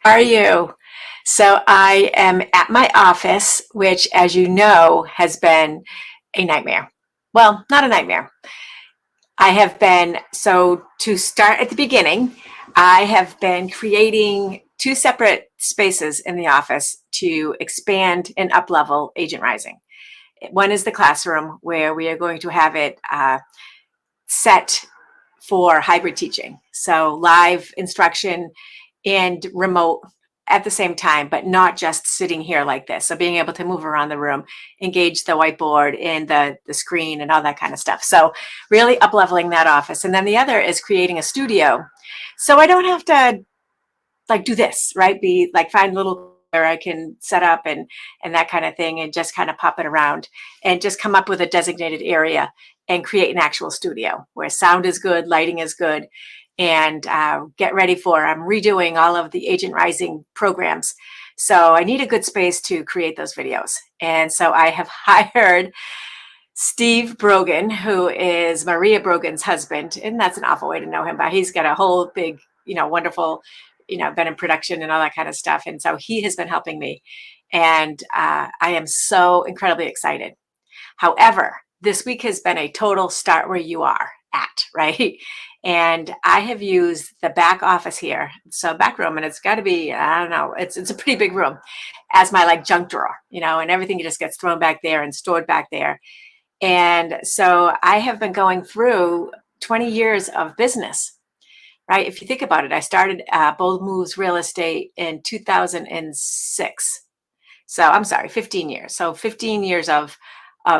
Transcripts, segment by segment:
Are you? So I am at my office, which, as you know, has been a nightmare. Well, not a nightmare. I have been, so to start at the beginning, I have been creating two separate spaces in the office to expand and up-level Agent Rising. One is the classroom where we are going to have it set for hybrid teaching. So live instruction and remote at the same time, but not just sitting here like this. So being able to move around the room, engage the whiteboard and the screen and all that kind of stuff. So really up leveling that office. And then the other is creating a studio. So I don't have to like do this, right? Be like find little where I can set up and that kind of thing and just kind of pop it around and just come up with a designated area and create an actual studio where sound is good, lighting is good, and get ready for, I'm redoing all of the Agent Rising programs. So I need a good space to create those videos. And so I have hired Steve Brogan, who is Maria Brogan's husband. And that's an awful way to know him, but he's got a whole big, wonderful, been in production and all that kind of stuff. And so he has been helping me. And I am so incredibly excited. However, this week has been a total start where you are at, right? And I have used the back office here, so back room, and it's got to be, I don't know, it's a pretty big room, as my like junk drawer, and everything just gets thrown back there and stored back there. And so I have been going through 20 years of business, right? If you think about it, I started Bold Moves Real Estate in 2006. So I'm sorry, 15 years. So 15 years of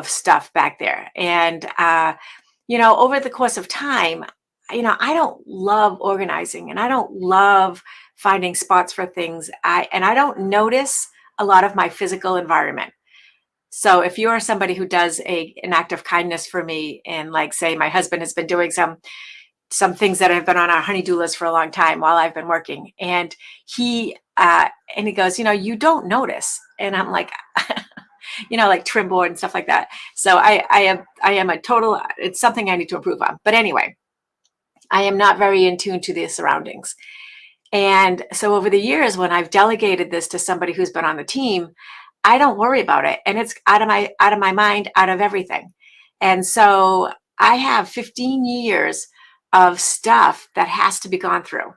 stuff back there. And, over the course of time, I don't love organizing and I don't love finding spots for things. I don't notice a lot of my physical environment. So if you are somebody who does an act of kindness for me, and like say my husband has been doing some things that have been on our honey-do list for a long time while I've been working, and he goes, you don't notice, and I'm like, like trim board and stuff like that. So I am a total, it's something I need to improve on. But anyway, I am not very in tune to the surroundings. And so over the years, when I've delegated this to somebody who's been on the team, I don't worry about it. And it's out of my mind, out of everything. And so I have 15 years of stuff that has to be gone through.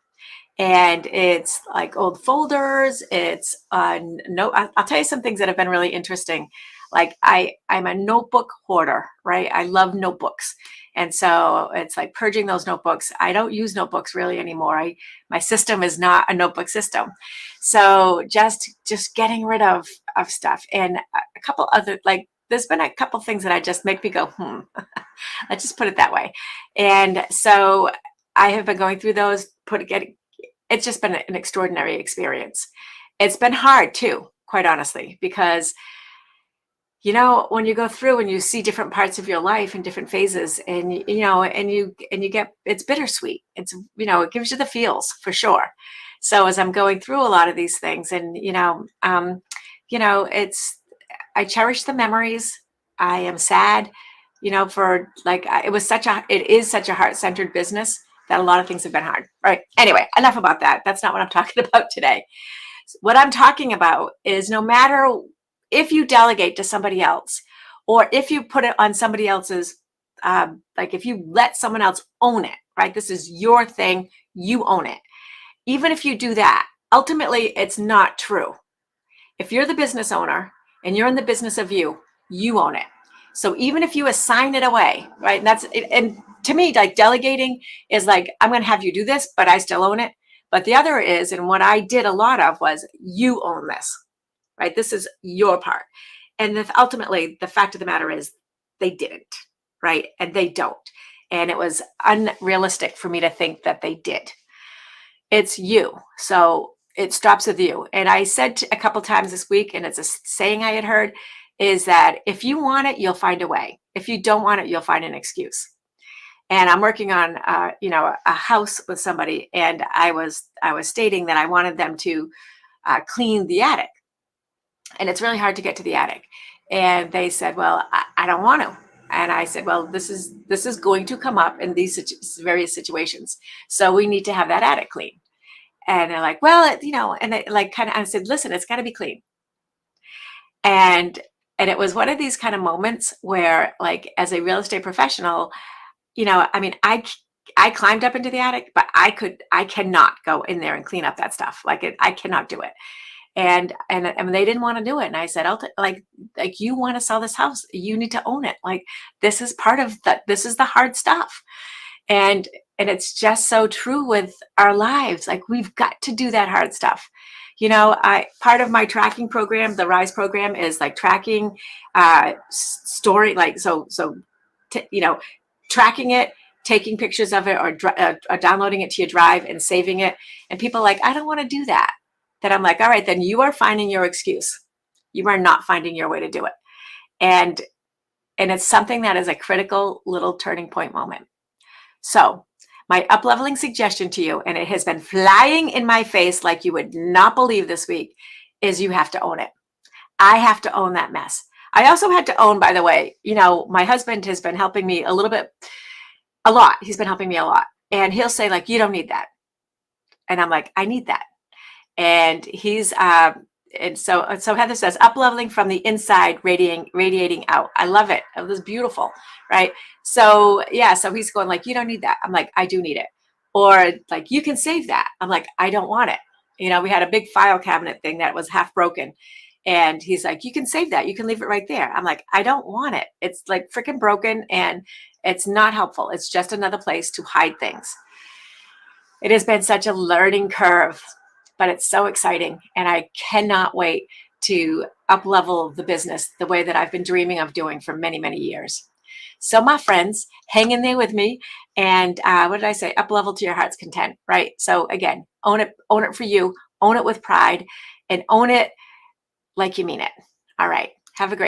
And it's like old folders. It's no. I'll tell you some things that have been really interesting. Like I'm a notebook hoarder, right? I love notebooks, and so it's like purging those notebooks. I don't use notebooks really anymore. My system is not a notebook system, so just getting rid of stuff. And a couple other like there's been a couple things that I just make me go let's just put it that way. And so I have been going through those. It's just been an extraordinary experience. It's been hard too, quite honestly, because when you go through and you see different parts of your life in different phases, and you get, it's bittersweet. It's it gives you the feels for sure. So as I'm going through a lot of these things, and it's, I cherish the memories. I am sad, for like it is such a heart-centered business that a lot of things have been hard. Right. Anyway, enough about that. That's not what I'm talking about today. What I'm talking about is no matter if you delegate to somebody else, or if you put it on somebody else's, like if you let someone else own it, right? This is your thing. You own it. Even if you do that, ultimately, it's not true. If you're the business owner and you're in the business of you own it. So even if you assign it away, right? And that's it. And to me, like delegating is like, I'm going to have you do this, but I still own it. But the other is, and what I did a lot of was, you own this, right? This is your part. And ultimately, the fact of the matter is they didn't, right? And they don't. And it was unrealistic for me to think that they did. It's you. So it stops with you. And I said a couple times this week, and it's a saying I had heard, is that if you want it, you'll find a way. If you don't want it, you'll find an excuse. And I'm working on, a house with somebody, and I was stating that I wanted them to clean the attic, and it's really hard to get to the attic. And they said, "Well, I don't want to." And I said, "Well, this is going to come up in these various situations, so we need to have that attic clean." And they're like, well, and they like kind of, I said, listen, it's got to be clean. And it was one of these kind of moments where, like, as a real estate professional, I mean, I climbed up into the attic, but I cannot go in there and clean up that stuff. Like, I cannot do it. And they didn't want to do it. And I said, like you want to sell this house, you need to own it. Like, this is part of that. This is the hard stuff. And it's just so true with our lives. Like, we've got to do that hard stuff. I part of my tracking program, the RISE program, is like tracking story, like tracking it, taking pictures of it, or downloading it to your drive and saving it. And people are like, I don't want to do that. Then I'm like, all right, then you are finding your excuse. You are not finding your way to do it. And it's something that is a critical little turning point moment. So my up-leveling suggestion to you, and it has been flying in my face like you would not believe this week, is you have to own it. I have to own that mess. I also had to own, by the way, my husband has been helping me a lot. He's been helping me a lot. And he'll say, like, you don't need that. And I'm like, I need that. And he's, and so Heather says, up-leveling from the inside, radiating out. I love it. It was beautiful, right? So yeah, so he's going like, you don't need that. I'm like, I do need it. Or like, you can save that. I'm like, I don't want it. We had a big file cabinet thing that was half broken. And he's like, you can save that. You can leave it right there. I'm like, I don't want it. It's like freaking broken and it's not helpful. It's just another place to hide things. It has been such a learning curve, but it's so exciting. And I cannot wait to up-level the business the way that I've been dreaming of doing for many, many years. So my friends, hang in there with me. And what did I say? Up-level to your heart's content, right? So again, own it for you, own it with pride, and own it like you mean it. All right. Have a great